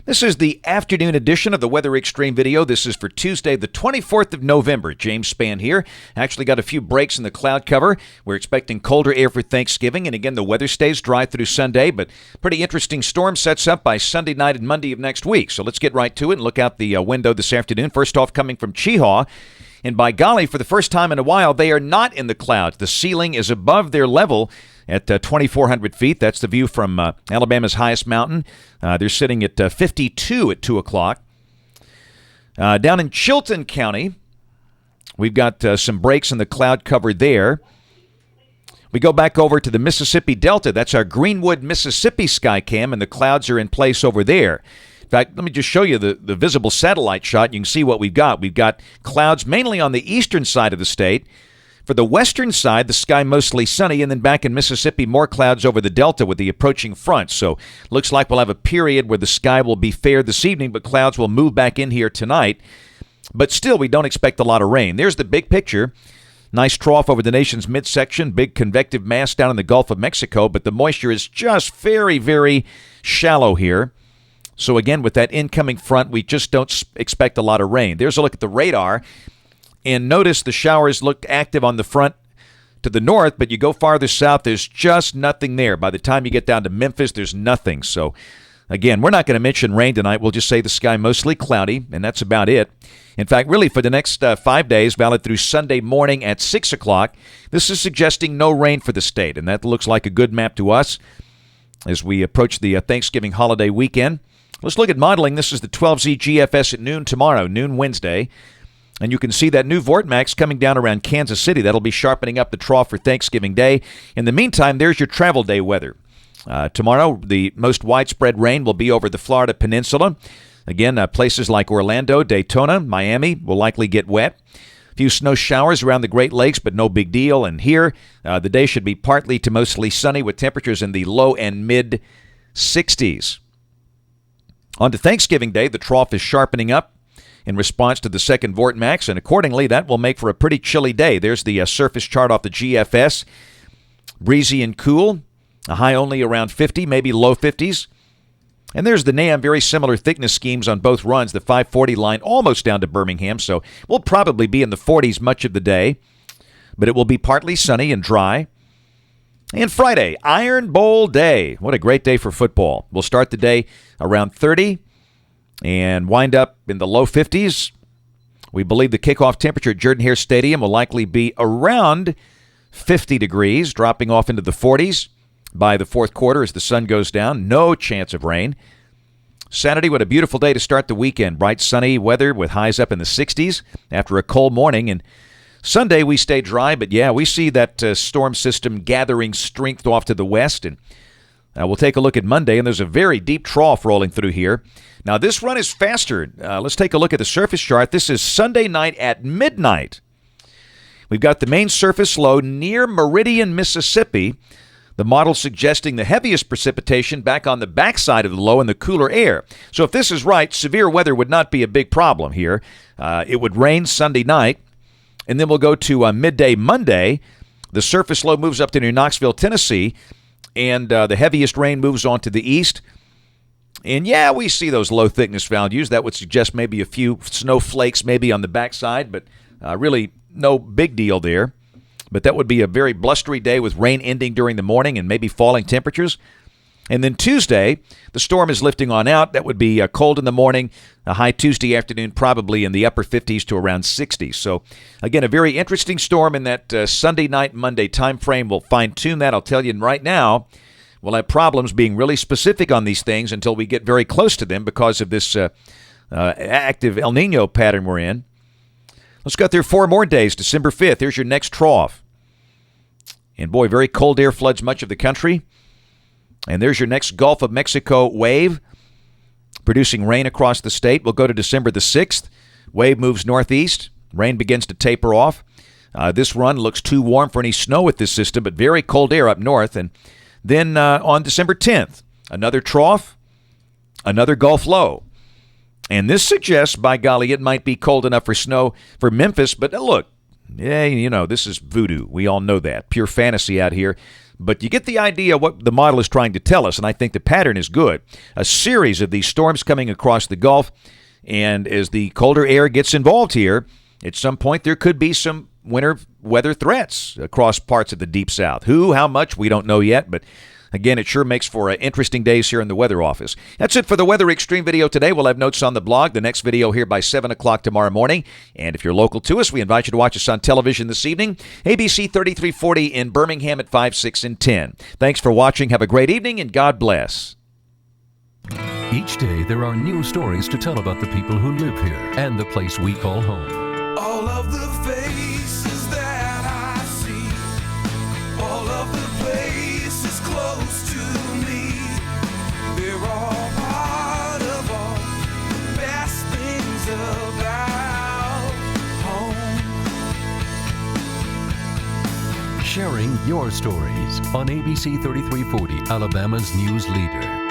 This is the afternoon edition of the Weather Extreme video. This is for Tuesday, the 24th of November. James Spann here. Actually got a few breaks in the cloud cover. We're expecting colder air for Thanksgiving, and again, the weather stays dry through Sunday, but pretty interesting storm sets up by Sunday night and Monday of next week. So let's get right to it and look out the window this afternoon. First off, coming from Cheehaw. And by golly, for the first time in a while, they are not in the clouds. The ceiling is above their level at 2,400 feet. That's the view from Alabama's highest mountain. They're sitting at 52 at 2 o'clock. Down in Chilton County, we've got some breaks in the cloud cover there. We go back over to the Mississippi Delta. That's our Greenwood, Mississippi sky cam, and the clouds are in place over there. In fact, let me just show you the visible satellite shot. You can see what we've got. We've got clouds mainly on the eastern side of the state. For the western side, the sky mostly sunny, and then back in Mississippi, more clouds over the delta with the approaching front. So looks like we'll have a period where the sky will be fair this evening, but clouds will move back in here tonight. But still, we don't expect a lot of rain. There's the big picture. Nice trough over the nation's midsection, big convective mass down in the Gulf of Mexico, but the moisture is just very, very shallow here. So again, with that incoming front, we just don't expect a lot of rain. There's a look at the radar. And notice the showers look active on the front to the north, but you go farther south, there's just nothing there. By the time you get down to Memphis, there's nothing. So again, we're not going to mention rain tonight. We'll just say the sky mostly cloudy, and that's about it. In fact, really for the next 5 days, valid through Sunday morning at 6 o'clock, this is suggesting no rain for the state, and that looks like a good map to us as we approach the Thanksgiving holiday weekend. Let's look at modeling. This is the 12Z GFS at noon tomorrow, noon Wednesday. And you can see that new vortex coming down around Kansas City. That'll be sharpening up the trough for Thanksgiving Day. In the meantime, there's your travel day weather. Tomorrow, the most widespread rain will be over the Florida Peninsula. Again, places like Orlando, Daytona, Miami will likely get wet. A few snow showers around the Great Lakes, but no big deal. And here, the day should be partly to mostly sunny with temperatures in the low and mid 60s. On to Thanksgiving Day, the trough is sharpening up in response to the second vortex, and accordingly, that will make for a pretty chilly day. There's the surface chart off the GFS. Breezy and cool, a high only around 50, maybe low 50s. And there's the NAM, very similar thickness schemes on both runs, the 540 line almost down to Birmingham, so we'll probably be in the 40s much of the day, but it will be partly sunny and dry. And Friday, Iron Bowl Day. What a great day for football. We'll start the day around 30 and wind up in the low 50s. We believe the kickoff temperature at Jordan-Hare Stadium will likely be around 50 degrees, dropping off into the 40s by the fourth quarter as the sun goes down. No chance of rain. Saturday, what a beautiful day to start the weekend. Bright, sunny weather with highs up in the 60s after a cold morning. And Sunday, we stay dry, but yeah, we see that storm system gathering strength off to the west. And we'll take a look at Monday, and there's a very deep trough rolling through here. Now, this run is faster. Let's take a look at the surface chart. This is Sunday night at midnight. We've got the main surface low near Meridian, Mississippi. The model suggesting the heaviest precipitation back on the backside of the low in the cooler air. So if this is right, severe weather would not be a big problem here. It would rain Sunday night. And then we'll go to midday Monday. The surface low moves up to near Knoxville, Tennessee, and the heaviest rain moves on to the east. And yeah, we see those low thickness values. That would suggest maybe a few snowflakes maybe on the backside, but really no big deal there. But that would be a very blustery day with rain ending during the morning and maybe falling temperatures. And then Tuesday, the storm is lifting on out. That would be cold in the morning, a high Tuesday afternoon, probably in the upper 50s to around 60. So, again, a very interesting storm in that Sunday night, Monday time frame. We'll fine-tune that. I'll tell you right now, we'll have problems being really specific on these things until we get very close to them because of this active El Nino pattern we're in. Let's go through 4 more days, December 5th. Here's your next trough. And, boy, very cold air floods much of the country. And there's your next Gulf of Mexico wave, producing rain across the state. We'll go to December the 6th. Wave moves northeast. Rain begins to taper off. This run looks too warm for any snow with this system, but very cold air up north. And then on December 10th, another trough, another Gulf low. And this suggests, by golly, it might be cold enough for snow for Memphis. But look, yeah, you know, this is voodoo. We all know that. Pure fantasy out here. But you get the idea what the model is trying to tell us, and I think the pattern is good. A series of these storms coming across the Gulf, and as the colder air gets involved here, at some point there could be some winter weather threats across parts of the Deep South. How much, we don't know yet, but again, it sure makes for interesting days here in the weather office. That's it for the Weather Xtreme video today. We'll have notes on the blog. The next video here by 7 o'clock tomorrow morning. And if you're local to us, we invite you to watch us on television this evening. ABC 3340 in Birmingham at 5, 6, and 10. Thanks for watching. Have a great evening, and God bless. Each day, there are new stories to tell about the people who live here and the place we call home. All of the faces that I see, all of the places close to me, they're all part of all the best things about home. Sharing your stories on ABC 3340, Alabama's news leader.